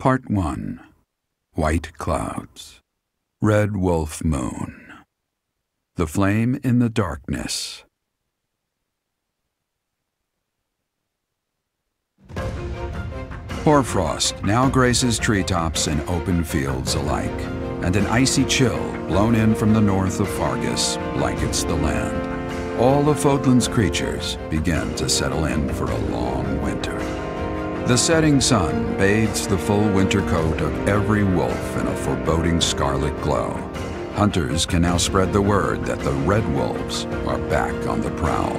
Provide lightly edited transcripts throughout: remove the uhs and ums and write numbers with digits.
Part 1. White Clouds. Red Wolf Moon. The Flame in the Darkness. Hoarfrost now graces treetops and open fields alike, and an icy chill, blown in from the north of Fargus, blankets the land. All of Fodlan's creatures begin to settle in for a long winter. The setting sun bathes the full winter coat of every wolf in a foreboding scarlet glow. Hunters can now spread the word that the red wolves are back on the prowl.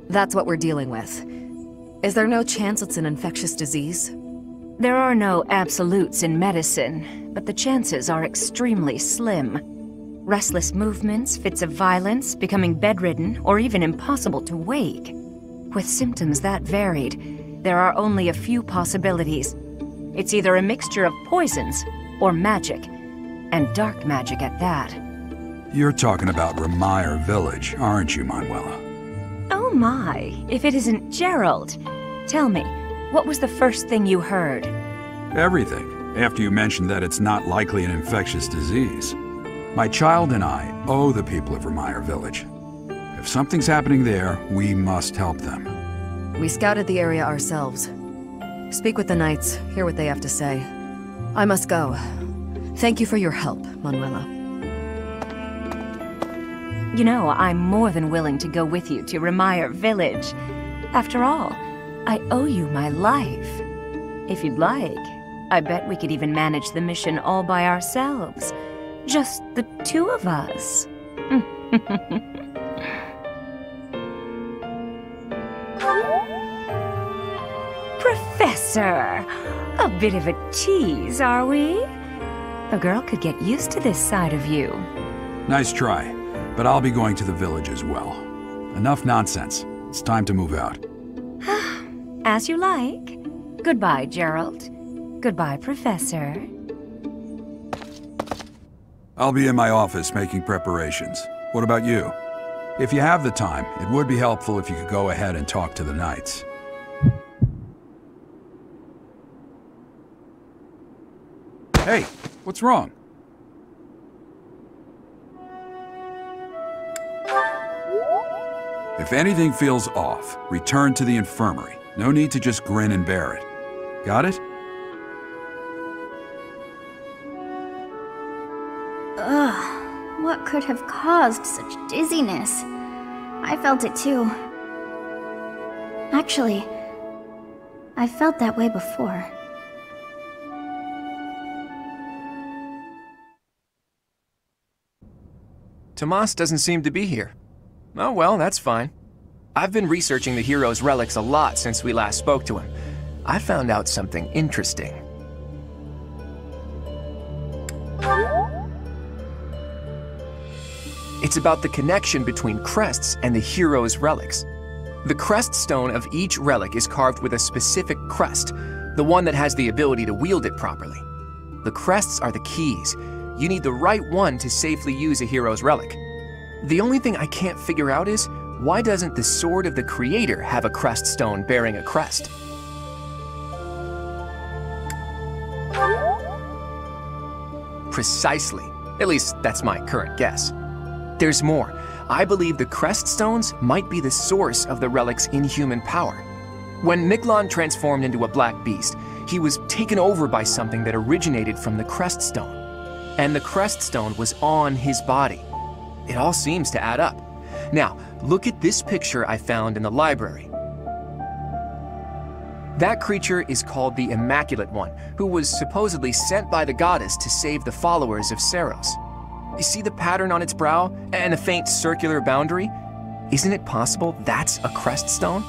That's what we're dealing with. Is there no chance it's an infectious disease? There are no absolutes in medicine, but the chances are extremely slim. Restless movements, fits of violence, becoming bedridden, or even impossible to wake. With symptoms that varied, there are only a few possibilities. It's either a mixture of poisons or magic, and dark magic at that. You're talking about Remire Village, aren't you, Manuela? Oh my, if it isn't Gerald. Tell me, what was the first thing you heard? Everything, after you mentioned that it's not likely an infectious disease. My child and I owe the people of Remire Village. If something's happening there, we must help them. We scouted the area ourselves. Speak with the knights, hear what they have to say. I must go. Thank you for your help, Manuela. You know, I'm more than willing to go with you to Remire Village. After all, I owe you my life. If you'd like, I bet we could even manage the mission all by ourselves. Just the two of us. Professor! A bit of a tease, are we? A girl could get used to this side of you. Nice try, but I'll be going to the village as well. Enough nonsense. It's time to move out. As you like. Goodbye, Gerald. Goodbye, Professor. I'll be in my office making preparations. What about you? If you have the time, it would be helpful if you could go ahead and talk to the knights. Hey, what's wrong? If anything feels off, return to the infirmary. No need to just grin and bear it. Got it? Ugh, what could have caused such dizziness? I felt it too. Actually, I felt that way before. Tomas doesn't seem to be here. Oh well, that's fine. I've been researching the hero's relics a lot since we last spoke to him. I found out something interesting. It's about the connection between crests and the hero's relics. The crest stone of each relic is carved with a specific crest, the one that has the ability to wield it properly. The crests are the keys. You need the right one to safely use a hero's relic. The only thing I can't figure out is, why doesn't the Sword of the Creator have a crest stone bearing a crest? Precisely. At least, that's my current guess. There's more. I believe the crest stones might be the source of the relic's inhuman power. When Miklon transformed into a black beast, he was taken over by something that originated from the crest stone. And the crest stone was on his body. It all seems to add up. Now, look at this picture I found in the library. That creature is called the Immaculate One, who was supposedly sent by the goddess to save the followers of Seros. You see the pattern on its brow and the faint circular boundary? Isn't it possible that's a crest stone?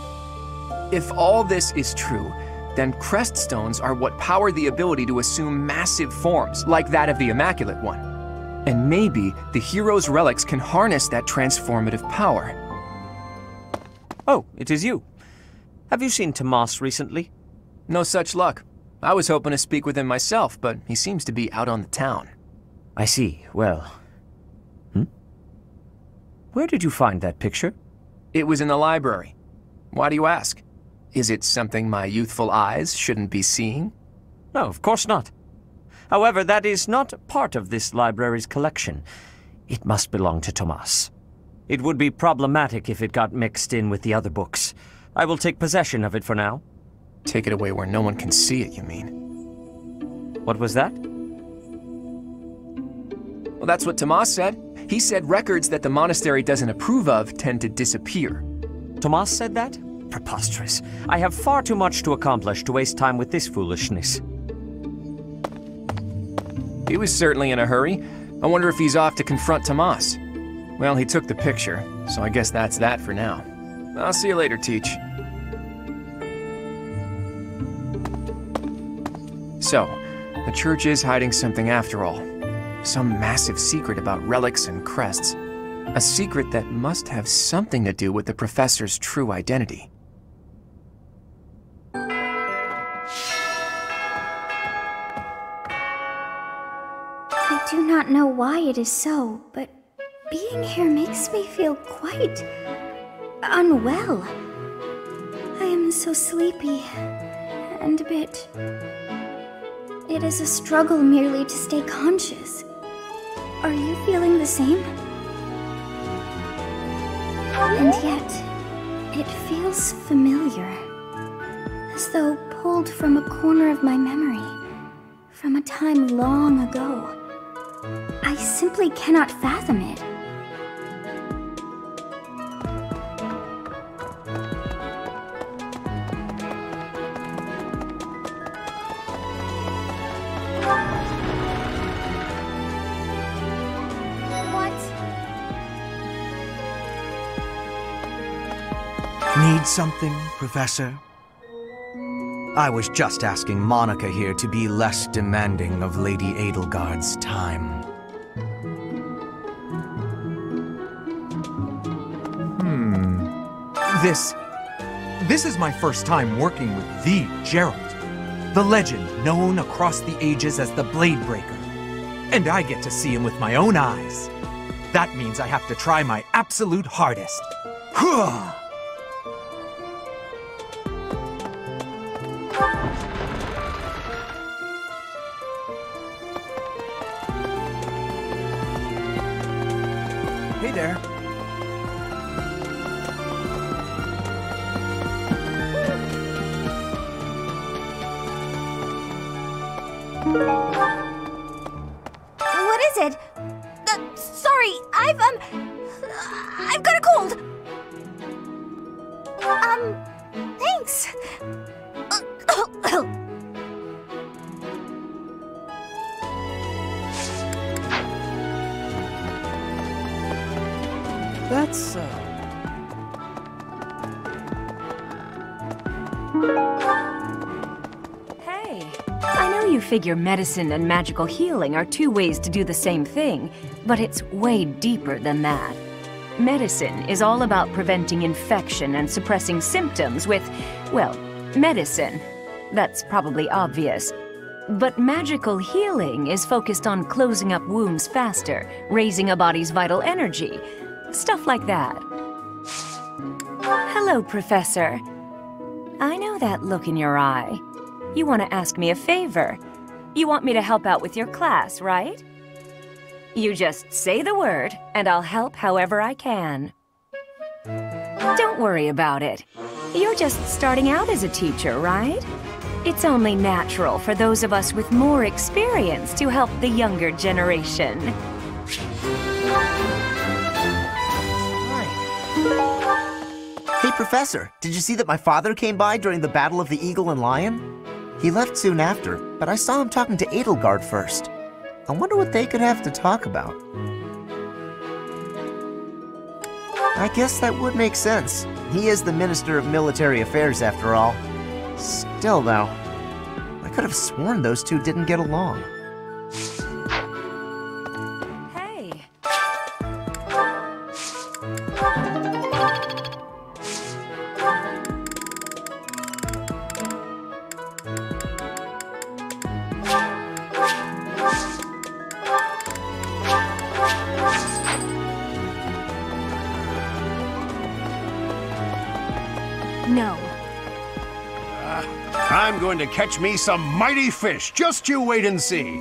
If all this is true, then crest stones are what power the ability to assume massive forms, like that of the Immaculate One. And maybe the hero's relics can harness that transformative power. Oh, it is you. Have you seen Tomas recently? No such luck. I was hoping to speak with him myself, but he seems to be out on the town. I see. Well... Where did you find that picture? It was in the library. Why do you ask? Is it something my youthful eyes shouldn't be seeing? No, of course not. However, that is not part of this library's collection. It must belong to Tomas. It would be problematic if it got mixed in with the other books. I will take possession of it for now. Take it away where no one can see it, you mean? What was that? Well, that's what Tomas said. He said records that the monastery doesn't approve of tend to disappear. Tomas said that? Preposterous. I have far too much to accomplish to waste time with this foolishness. He was certainly in a hurry. I wonder if he's off to confront Tomas. Well, he took the picture, so I guess that's that for now. I'll see you later, Teach. So, the church is hiding something after all. Some massive secret about relics and crests. A secret that must have something to do with the professor's true identity. I do not know why it is so, but being here makes me feel quite unwell. I am so sleepy and a bit... It is a struggle merely to stay conscious. Are you feeling the same? And yet, it feels familiar. As though pulled from a corner of my memory, from a time long ago. I simply cannot fathom it. Need something, Professor? I was just asking Monica here to be less demanding of Lady Edelgard's time. This is my first time working with the Gerald, the legend known across the ages as the Blade Breaker. And I get to see him with my own eyes. That means I have to try my absolute hardest. Hey there. What is it? Sorry, I've got a cold. Thanks. That's, Hey, I know you figure medicine and magical healing are two ways to do the same thing, but it's way deeper than that. Medicine is all about preventing infection and suppressing symptoms with, well, medicine. That's probably obvious. But magical healing is focused on closing up wounds faster, raising a body's vital energy, stuff like that. Hello, Professor. I know that look in your eye. You want to ask me a favor. You want me to help out with your class, right? You just say the word, and I'll help however I can. Don't worry about it. You're just starting out as a teacher, right? It's only natural for those of us with more experience to help the younger generation. Hey, Professor, did you see that my father came by during the Battle of the Eagle and Lion? He left soon after, but I saw him talking to Edelgard first. I wonder what they could have to talk about. I guess that would make sense. He is the Minister of Military Affairs, after all. Still, though, I could have sworn those two didn't get along. Hey. No. I'm going to catch me some mighty fish. Just you wait and see.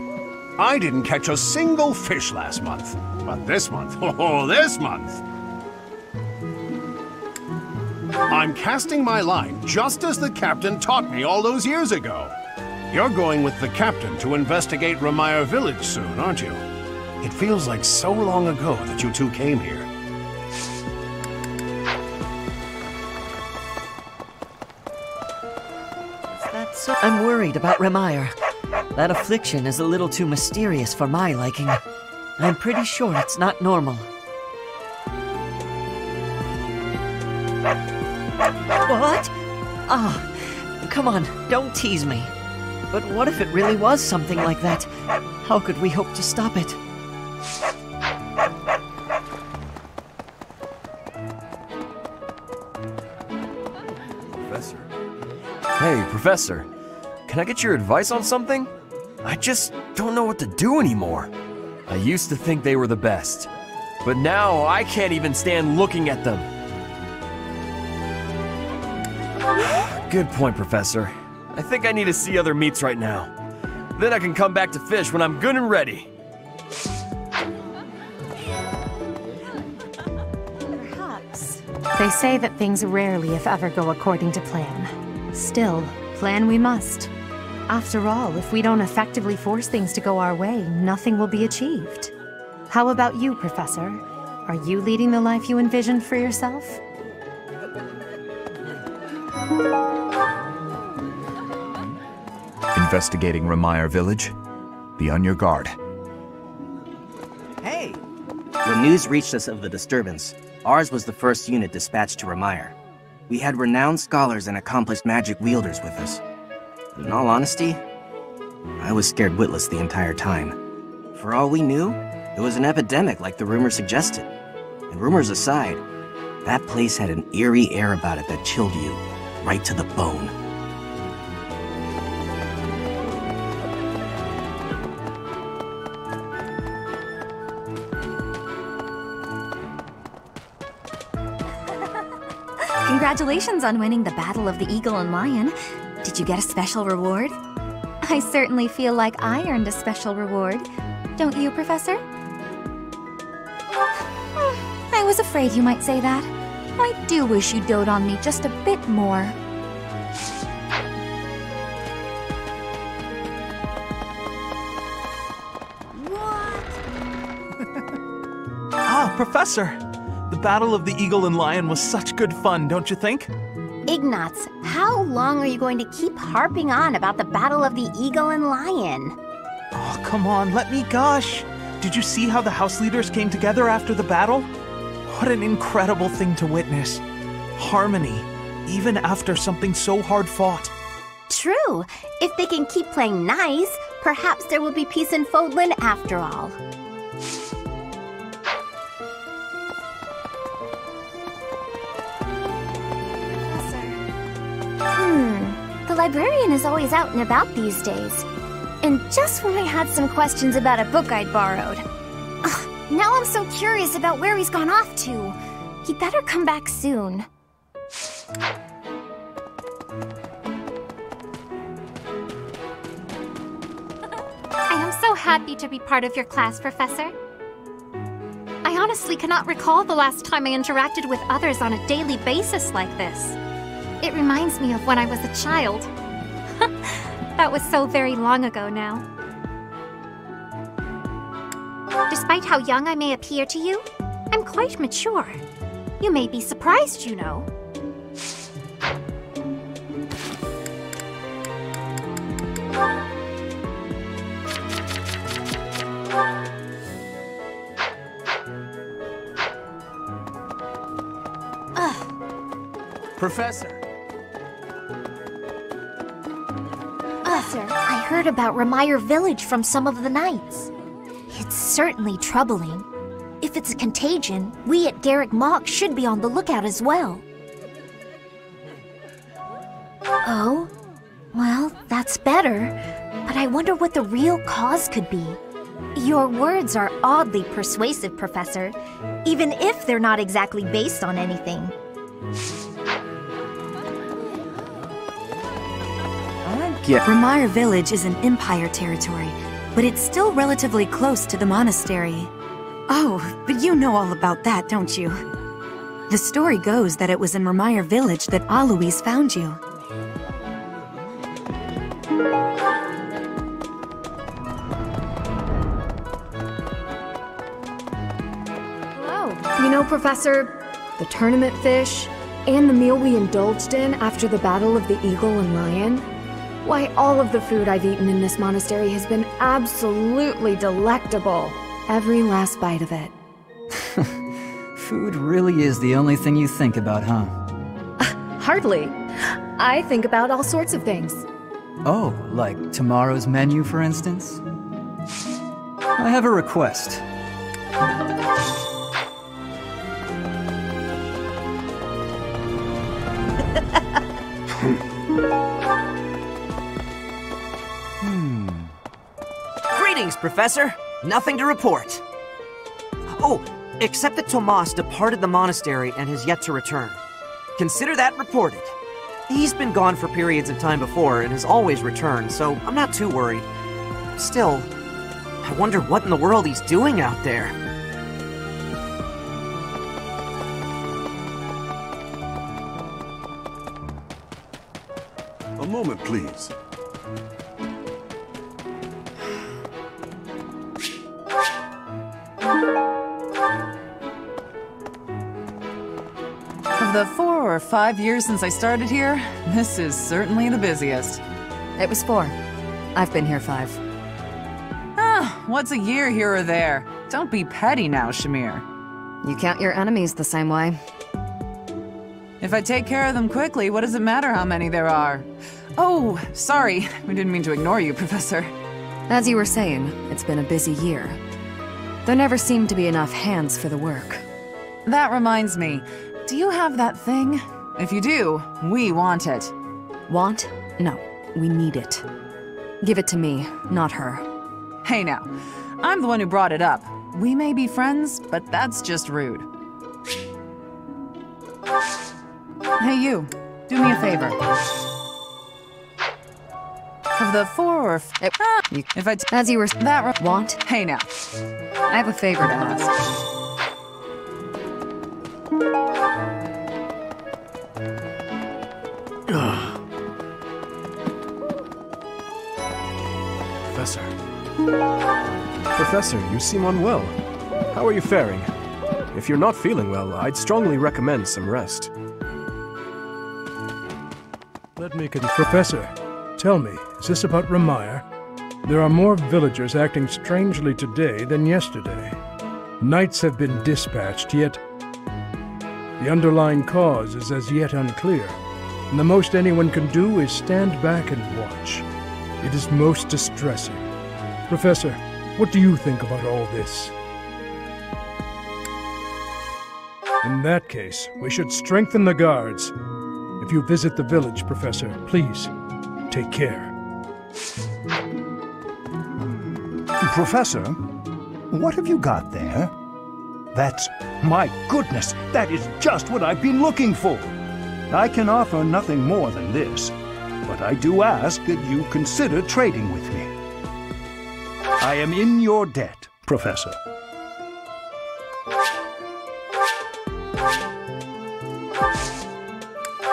I didn't catch a single fish last month. But this month, oh, this month! I'm casting my line just as the captain taught me all those years ago. You're going with the captain to investigate Remire village soon, aren't you? It feels like so long ago that you two came here. I'm worried about Remire. That affliction is a little too mysterious for my liking. I'm pretty sure it's not normal. What? Ah, come on, don't tease me. But what if it really was something like that? How could we hope to stop it? Professor. Hey, Professor. Can I get your advice on something? I just don't know what to do anymore. I used to think they were the best, but now I can't even stand looking at them. Good point, Professor. I think I need to see other meats right now. Then I can come back to fish when I'm good and ready. Perhaps. They say that things rarely, if ever, go according to plan. Still, plan we must. After all, if we don't effectively force things to go our way, nothing will be achieved. How about you, Professor? Are you leading the life you envisioned for yourself? Investigating Remire village. Be on your guard. Hey! When news reached us of the disturbance, ours was the first unit dispatched to Remire. We had renowned scholars and accomplished magic wielders with us. In all honesty, I was scared witless the entire time. For all we knew, it was an epidemic like the rumors suggested. And rumors aside, that place had an eerie air about it that chilled you right to the bone. Congratulations on winning the Battle of the Eagle and Lion. Did you get a special reward? I certainly feel like I earned a special reward. Don't you, Professor? I was afraid you might say that. I do wish you dote on me just a bit more. Ah, Professor! The Battle of the Eagle and Lion was such good fun, don't you think? Ignatz, how long are you going to keep harping on about the Battle of the Eagle and Lion? Oh, come on, let me gush! Did you see how the house leaders came together after the battle? What an incredible thing to witness. Harmony, even after something so hard fought. True. If they can keep playing nice, perhaps there will be peace in Fodlan after all. The librarian is always out and about these days. And just when I had some questions about a book I'd borrowed. Ugh, now I'm so curious about where he's gone off to. He better come back soon. I am so happy to be part of your class, Professor. I honestly cannot recall the last time I interacted with others on a daily basis like this. It reminds me of when I was a child. That was so very long ago now. Despite how young I may appear to you, I'm quite mature. You may be surprised, you know. Professor! Professor, I heard about Remire village from some of the knights. It's certainly troubling. If it's a contagion, we at Garrick Mach should be on the lookout as well. Oh? Well, that's better. But I wonder what the real cause could be. Your words are oddly persuasive, Professor, even if they're not exactly based on anything. yeah. Remire village is in Empire territory, but it's still relatively close to the monastery. Oh, but you know all about that, don't you? The story goes that it was in Remire village that Alois found you. You know, Professor, the tournament fish, and the meal we indulged in after the Battle of the Eagle and Lion, why, all of the food I've eaten in this monastery has been absolutely delectable. Every last bite of it. Food really is the only thing you think about, huh? Hardly. I think about all sorts of things. Oh, like tomorrow's menu, for instance? I have a request. Greetings, Professor. Nothing to report. Oh, except that Tomas departed the monastery and has yet to return. Consider that reported. He's been gone for periods of time before and has always returned, so I'm not too worried. Still, I wonder what in the world he's doing out there. A moment, please. Of the 4 or 5 years since I started here, this is certainly the busiest. It was 4. I've been here 5. Ah, what's a year here or there? Don't be petty now, Shamir. You count your enemies the same way. If I take care of them quickly, what does it matter how many there are? Oh, sorry. We didn't mean to ignore you, Professor. As you were saying, it's been a busy year. There never seemed to be enough hands for the work. That reminds me. Do you have that thing? If you do, we want it. Want? No, we need it. Give it to me, not her. Hey now, I'm the one who brought it up. We may be friends, but that's just rude. Hey you, do me a favor. Of the 4 or if I as you were that want? Hey now, I have a favor to ask. Professor, you seem unwell. How are you faring? If you're not feeling well, I'd strongly recommend some rest. Let me Professor, tell me, is this about Remire? There are more villagers acting strangely today than yesterday. Knights have been dispatched, yet the underlying cause is as yet unclear, and the most anyone can do is stand back and watch. It is most distressing. Professor, what do you think about all this? In that case, we should strengthen the guards. If you visit the village, Professor, please, take care. Professor, what have you got there? That's... my goodness, that is just what I've been looking for. I can offer nothing more than this, but I do ask that you consider trading with me. I am in your debt, Professor.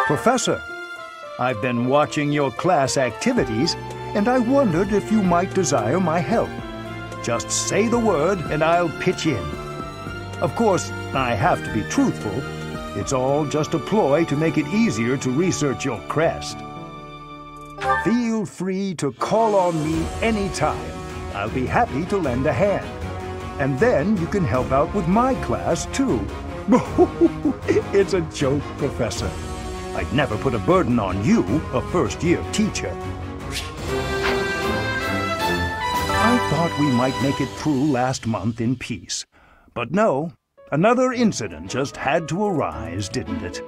Professor, I've been watching your class activities, and I wondered if you might desire my help. Just say the word, and I'll pitch in. Of course, I have to be truthful. It's all just a ploy to make it easier to research your crest. Feel free to call on me anytime. I'll be happy to lend a hand. And then you can help out with my class, too. It's a joke, Professor. I'd never put a burden on you, a first-year teacher. I thought we might make it through last month in peace. But no, another incident just had to arise, didn't it?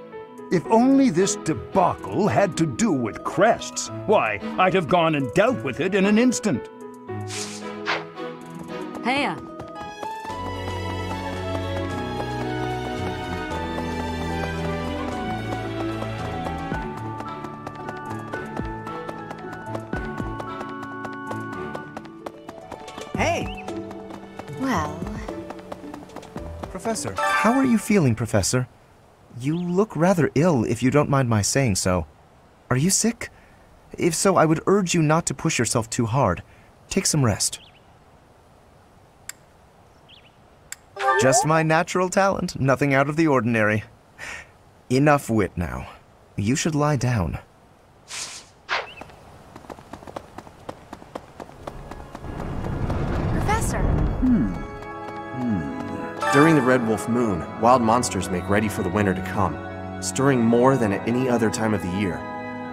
If only this debacle had to do with crests, why, I'd have gone and dealt with it in an instant. Heya. Well... Professor, how are you feeling, Professor? You look rather ill, if you don't mind my saying so. Are you sick? If so, I would urge you not to push yourself too hard. Take some rest. Just my natural talent, nothing out of the ordinary. Enough wit now. You should lie down. Professor! During the Red Wolf Moon, wild monsters make ready for the winter to come, stirring more than at any other time of the year.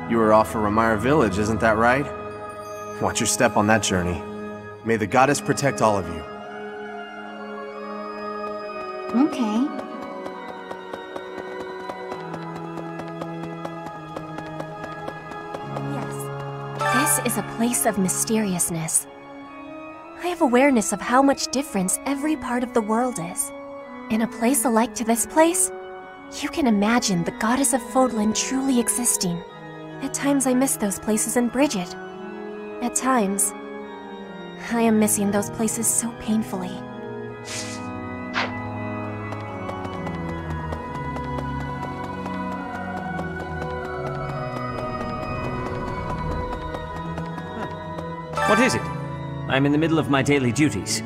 You were off for Remire Village, isn't that right? Watch your step on that journey. May the goddess protect all of you. Okay. This is a place of mysteriousness. I have awareness of how much difference every part of the world is. In a place alike to this place, you can imagine the goddess of Fodlan truly existing. At times I miss those places in Bridget. At times, I am missing those places so painfully. What is it? I'm in the middle of my daily duties.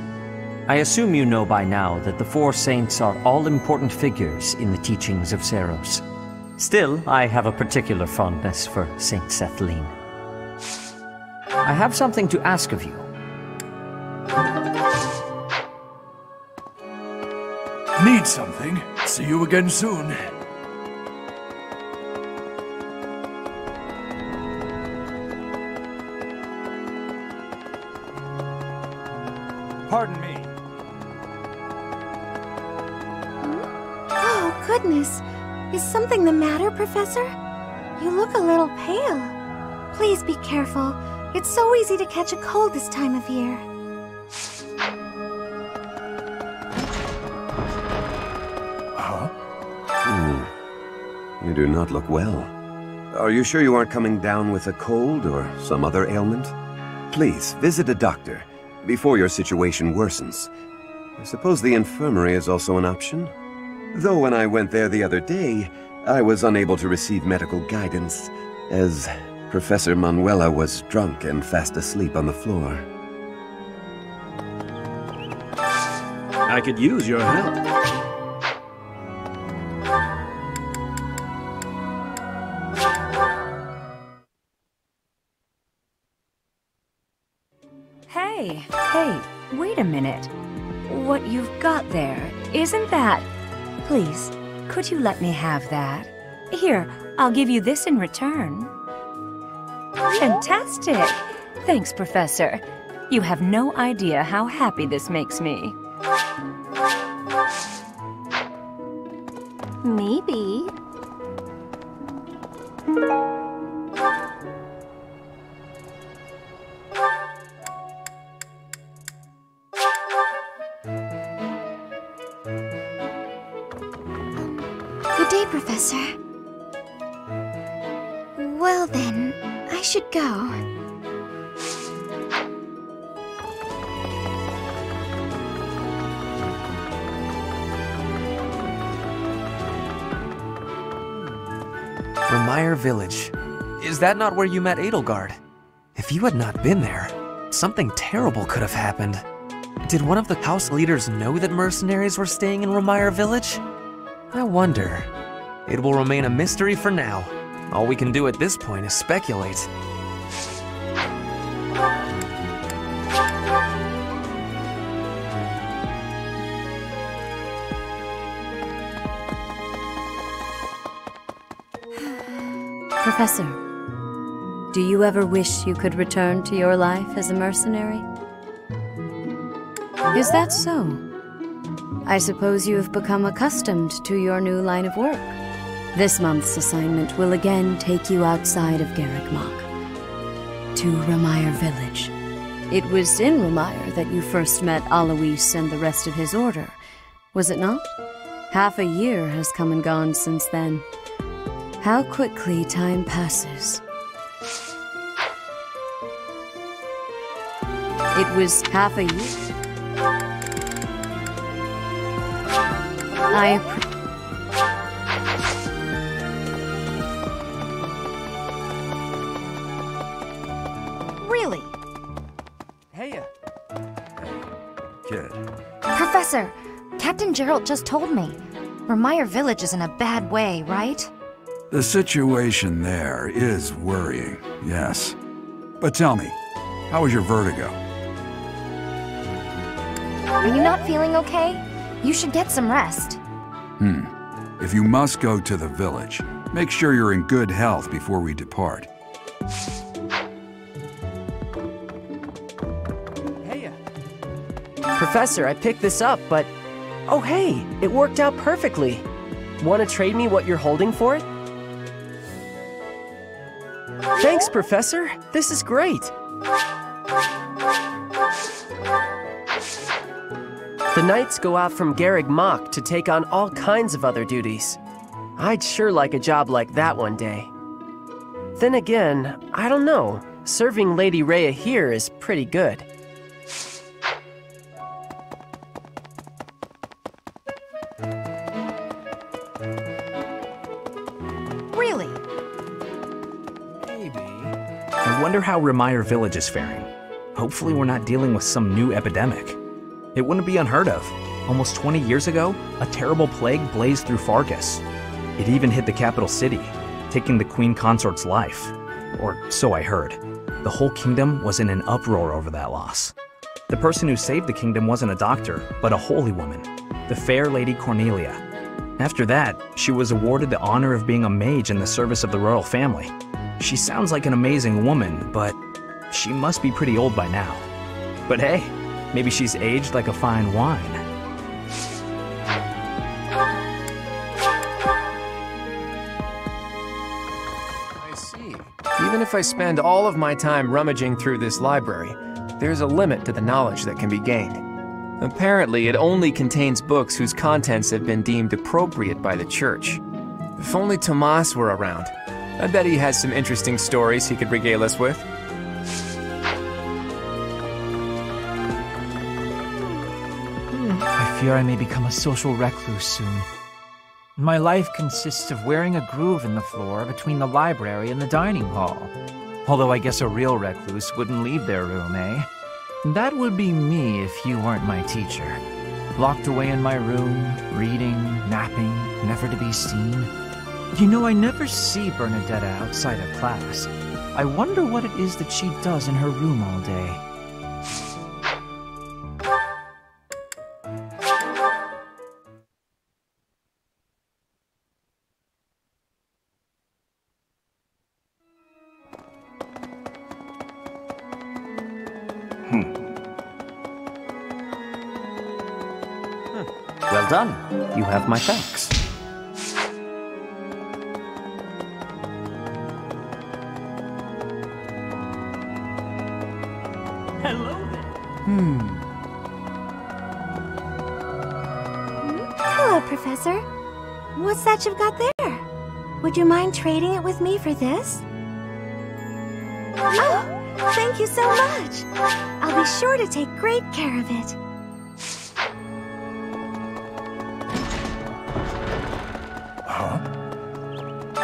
I assume you know by now that the four saints are all-important figures in the teachings of Seros. Still, I have a particular fondness for Saint Sethlene. I have something to ask of you. Need something? See you again soon. Pardon me. Oh, goodness. Is something the matter, Professor? You look a little pale. Please be careful. It's so easy to catch a cold this time of year. You do not look well. Are you sure you aren't coming down with a cold or some other ailment? Please, visit a doctor before your situation worsens. I suppose the infirmary is also an option. Though when I went there the other day, I was unable to receive medical guidance, as Professor Manuela was drunk and fast asleep on the floor. I could use your help. Hey, wait a minute. What you've got there, isn't that... Please, could you let me have that? Here, I'll give you this in return. Fantastic! Thanks, Professor. You have no idea how happy this makes me. Maybe. Good day, Professor. Well then, I should go. Remire Village. Is that not where you met Edelgard? If you had not been there, something terrible could have happened. Did one of the house leaders know that mercenaries were staying in Remire Village? I wonder. It will remain a mystery for now. All we can do at this point is speculate. Professor, do you ever wish you could return to your life as a mercenary? Is that so? I suppose you have become accustomed to your new line of work. This month's assignment will again take you outside of Garrickmach, to Remire Village. It was in Remire that you first met Alois and the rest of his order, was it not? Half a year has come and gone since then. How quickly time passes. It was half a year. Really? Hey, Kid. Professor, Captain Gerald just told me. Remire Village is in a bad way, right? The situation there is worrying, yes. But tell me, how was your vertigo? Are you not feeling okay? You should get some rest. If you must go to the village, make sure you're in good health before we depart. Professor, I picked this up, but... Oh hey, it worked out perfectly. Want to trade me what you're holding for it? Thanks, Professor. This is great. The knights go out from Garreg Mach to take on all kinds of other duties. I'd sure like a job like that one day. Then again, I don't know. Serving Lady Rhea here is pretty good. Really? I wonder how Remire Village is faring. Hopefully we're not dealing with some new epidemic. It wouldn't be unheard of. Almost 20 years ago, a terrible plague blazed through Fargus. It even hit the capital city, taking the Queen Consort's life. Or so I heard. The whole kingdom was in an uproar over that loss. The person who saved the kingdom wasn't a doctor, but a holy woman, the fair Lady Cornelia. After that, she was awarded the honor of being a mage in the service of the royal family. She sounds like an amazing woman, but she must be pretty old by now. But hey, maybe she's aged like a fine wine. I see. Even if I spend all of my time rummaging through this library, there's a limit to the knowledge that can be gained. Apparently, it only contains books whose contents have been deemed appropriate by the church. If only Tomas were around. I bet he has some interesting stories he could regale us with. I fear I may become a social recluse soon. My life consists of wearing a groove in the floor between the library and the dining hall. Although I guess a real recluse wouldn't leave their room, eh? That would be me if you weren't my teacher. Locked away in my room, reading, napping, never to be seen. You know, I never see Bernadetta outside of class. I wonder what it is that she does in her room all day. Well done. You have my thanks. Hello there. Hello, Professor. What's that you've got there? Would you mind trading it with me for this? Oh, thank you so much. I'll be sure to take great care of it.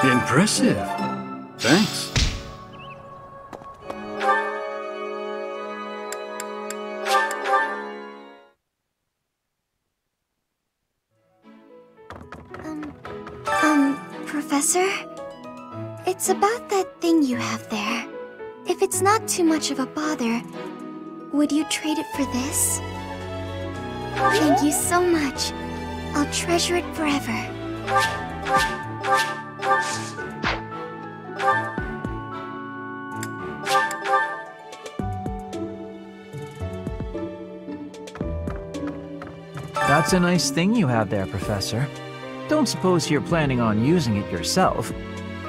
Impressive. Thanks. Professor? It's about that thing you have there. If it's not too much of a bother, would you trade it for this? Thank you so much. I'll treasure it forever. That's a nice thing you have there, Professor. Don't suppose you're planning on using it yourself.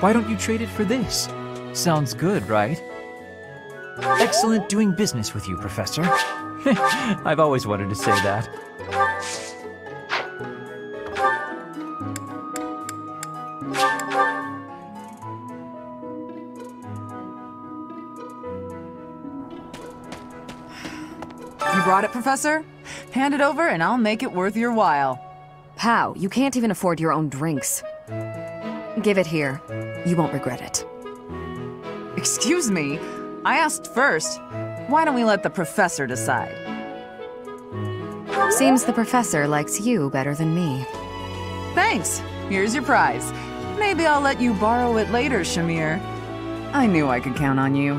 Why don't you trade it for this? Sounds good, right? Excellent doing business with you, Professor. I've always wanted to say that. You brought it, Professor? Hand it over and I'll make it worth your while. Pal, you can't even afford your own drinks. Give it here. You won't regret it. Excuse me? I asked first. Why don't we let the professor decide? Seems the professor likes you better than me. Thanks. Here's your prize. Maybe I'll let you borrow it later, Shamir. I knew I could count on you.